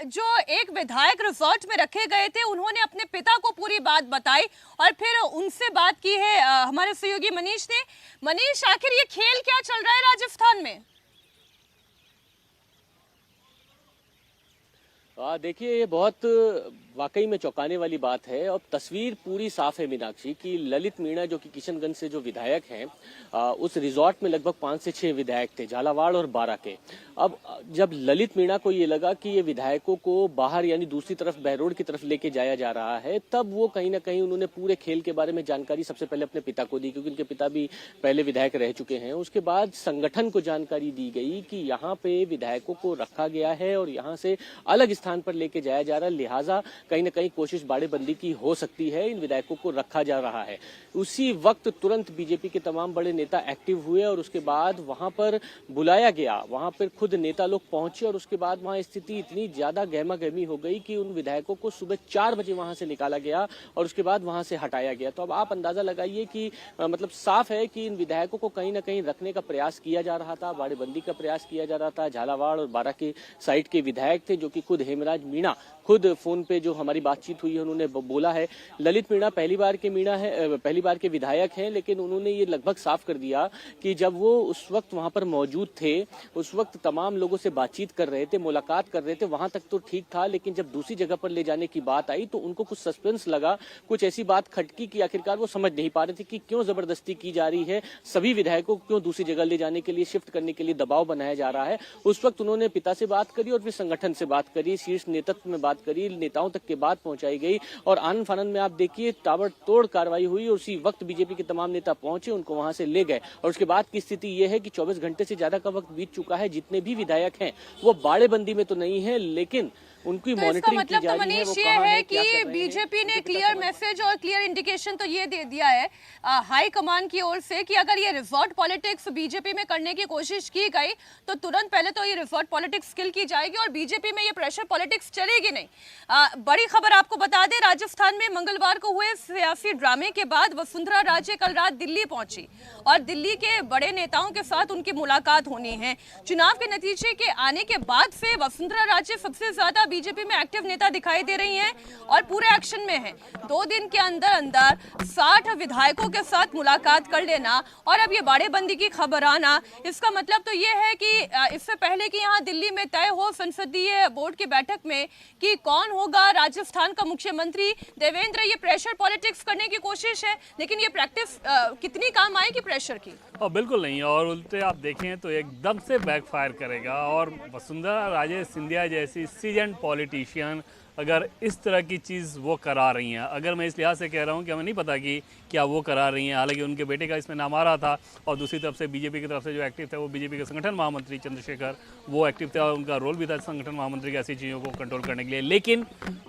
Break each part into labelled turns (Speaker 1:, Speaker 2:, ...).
Speaker 1: जो एक विधायक रिसोर्ट में रखे गए थे, उन्होंने अपने पिता को पूरी बात बताई और फिर उनसे बात की है हमारे सहयोगी मनीष ने। मनीष, आखिर ये खेल क्या चल रहा है राजस्थान में?
Speaker 2: देखिए, ये बहुत वाकई में चौंकाने वाली बात है। और तस्वीर पूरी साफ है मीनाक्षी की ललित मीणा जो कि किशनगंज से जो विधायक हैं, उस रिजॉर्ट में लगभग 5 से 6 विधायक थे, झालावाड़ और बारां के। अब जब ललित मीणा को ये लगा कि ये विधायकों को बाहर यानी दूसरी तरफ बहरोड की तरफ लेके जाया जा रहा है, तब वो कहीं ना कहीं उन्होंने पूरे खेल के बारे में जानकारी सबसे पहले अपने पिता को दी, क्योंकि उनके पिता भी पहले विधायक रह चुके हैं। उसके बाद संगठन को जानकारी दी गई कि यहाँ पे विधायकों को रखा गया है और यहाँ से अलग स्थान पर लेके जाया जा रहा है, लिहाजा कहीं ना कहीं कोशिश बाड़ेबंदी की हो सकती है, इन विधायकों को रखा जा रहा है। उसी वक्त तुरंत बीजेपी के तमाम बड़े नेता एक्टिव हुए और उसके बाद वहां पर बुलाया गया, वहां पर खुद नेता लोग पहुंचे और उसके बाद वहां स्थिति इतनी ज्यादा गहमा गहमी हो गई कि उन विधायकों को सुबह 4 बजे वहां से निकाला गया और उसके बाद वहां से हटाया गया। तो अब आप अंदाजा लगाइए कि मतलब साफ है कि इन विधायकों को कहीं ना कहीं रखने का प्रयास किया जा रहा था, बाड़ेबंदी का प्रयास किया जा रहा था। झालावाड़ और बारां के साइड के विधायक थे जो कि खुद हेमराज मीणा खुद फोन पे जो हमारी बातचीत हुई है उन्होंने बोला है। ललित मीणा पहली बार के विधायक हैं, लेकिन उन्होंने ये लगभग साफ कर दिया कि जब वो उस वक्त वहां पर मौजूद थे, उस वक्त तमाम लोगों से बातचीत कर रहे थे, मुलाकात कर रहे थे, वहां तक तो ठीक था, लेकिन जब दूसरी जगह पर ले जाने की बात आई तो उनको कुछ सस्पेंस लगा, कुछ ऐसी बात खटकी कि आखिरकार वो समझ नहीं पा रहे थे कि क्यों जबरदस्ती की जा रही है, सभी विधायकों को क्यों दूसरी जगह ले जाने के लिए, शिफ्ट करने के लिए दबाव बनाया जा रहा है। उस वक्त उन्होंने पिता से बात करी और फिर संगठन से बात करी, शीर्ष नेतृत्व में बात करी, नेताओं तक के बात पहुंचाई गई और आनन फानन में आप देखिए ताबड़तोड़ कार्रवाई हुई और उसी वक्त बीजेपी के तमाम नेता पहुंचे, उनको वहां से ले गए। और उसके बाद की स्थिति यह है कि 24 घंटे से ज्यादा का वक्त बीत चुका है। जितने भी विधायक हैं वो बाड़ेबंदी में तो नहीं है, लेकिन उनकी मॉनिटरिंग की जा रही है।
Speaker 1: मनीष, ये है कि बीजेपी ने क्लियर मैसेज और क्लियर इंडिकेशन तो ये दे दिया है हाई कमान की ओर से कि अगर ये रिजॉर्ट पॉलिटिक्स बीजेपी में करने की कोशिश की गई तो तुरंत पहले तो ये रिजॉर्ट पॉलिटिक्स किल की जाएगी और बीजेपी में ये प्रेशर पॉलिटिक्स चलेगी नहीं। बड़ी खबर आपको बता दें, राजस्थान में मंगलवार को हुए सियासी ड्रामे के बाद वसुंधरा राजे कल रात दिल्ली पहुंची और दिल्ली के बड़े नेताओं के साथ उनकी मुलाकात होनी है। चुनाव के नतीजे के आने के बाद से वसुंधरा राजे सबसे ज्यादा बीजेपी में एक्टिव नेता दिखाई दे रही हैं और पूरे एक्शन में हैं। 2 दिन के अंदर अंदर 60 विधायकों के साथ मुलाकात कर लेना और अब ये बाड़ेबंदी की खबर आना, इसका मतलब तो ये है कि इससे पहले कि यहाँ दिल्ली में तय हो संसदीय बोर्ड की बैठक में कि कौन होगा राजस्थान का मुख्यमंत्री, देवेंद्र, ये प्रेशर पॉलिटिक्स करने की कोशिश है, लेकिन ये प्रैक्टिस कितनी काम आएगी प्रेशर की?
Speaker 3: बिल्कुल नहीं, और उल्टे आप देखें तो एकदम से बैकफायर करेगा। और वसुंधरा राजे सिंधिया जैसी सीजन पॉलिटिशियन अगर इस तरह की चीज़ वो करा रही हैं, अगर मैं इस लिहाज से कह रहा हूँ कि हमें नहीं पता कि क्या वो करा रही हैं, हालांकि उनके बेटे का इसमें नाम आ रहा था और दूसरी तरफ से बीजेपी की तरफ से जो एक्टिव थे वो बीजेपी के संगठन महामंत्री चंद्रशेखर वो एक्टिव थे और उनका रोल भी था संगठन महामंत्री की ऐसी चीज़ों को कंट्रोल करने के लिए। लेकिन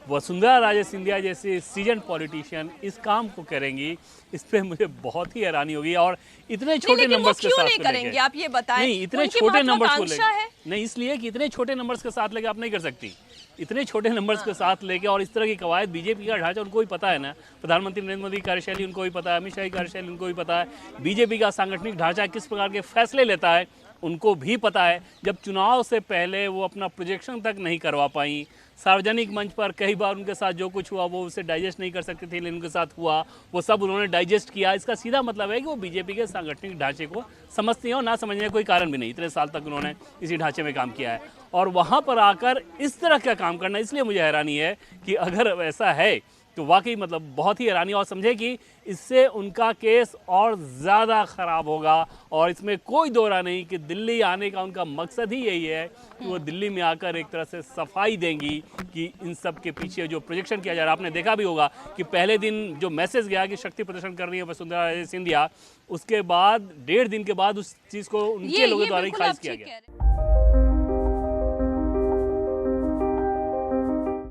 Speaker 3: वसुंधरा राजे सिंधिया जैसी सीजन पॉलिटिशियन इस काम को करेंगी, इस पर मुझे बहुत ही हैरानी होगी। और इतने छोटे नंबर्स के साथ
Speaker 1: करेंगे आप ये बताएं?
Speaker 3: नहीं, इतने छोटे नंबर्स को लेकर नहीं, इसलिए कि इतने छोटे नंबर्स के साथ लेकर आप नहीं कर सकती, इतने छोटे नंबर्स के साथ लेके। और इस तरह की कवायद बीजेपी का ढांचा उनको भी पता है ना, प्रधानमंत्री नरेंद्र मोदी की कार्यशैली उनको भी पता है, अमित शाह की कार्यशैली उनको भी पता है, बीजेपी का सांगठनिक ढांचा किस प्रकार के फैसले लेता है उनको भी पता है। जब चुनाव से पहले वो अपना प्रोजेक्शन तक नहीं करवा पाई, सार्वजनिक मंच पर कई बार उनके साथ जो कुछ हुआ वो उसे डाइजेस्ट नहीं कर सकते थे, लेकिन उनके साथ हुआ वो सब उन्होंने डाइजेस्ट किया। इसका सीधा मतलब है कि वो बीजेपी के सांगठनिक ढांचे को समझती हैं और ना समझने का कोई कारण भी नहीं, इतने साल तक उन्होंने इसी ढांचे में काम किया है। और वहाँ पर आकर इस तरह का काम करना, इसलिए मुझे हैरानी है कि अगर ऐसा है तो वाकई मतलब बहुत ही हैरानी। और समझे कि इससे उनका केस और ज़्यादा ख़राब होगा और इसमें कोई दो राय नहीं कि दिल्ली आने का उनका मकसद ही यही है कि वो दिल्ली में आकर एक तरह से सफाई देंगी कि इन सब के पीछे जो प्रोजेक्शन किया जा रहा है। आपने देखा भी होगा कि पहले दिन जो मैसेज गया कि शक्ति प्रदर्शन कर रही है वसुंधरा राजे सिंधिया, उसके बाद 1.5 दिन के बाद उस चीज़ को उनके लोगों द्वारा ही खारिज किया गया।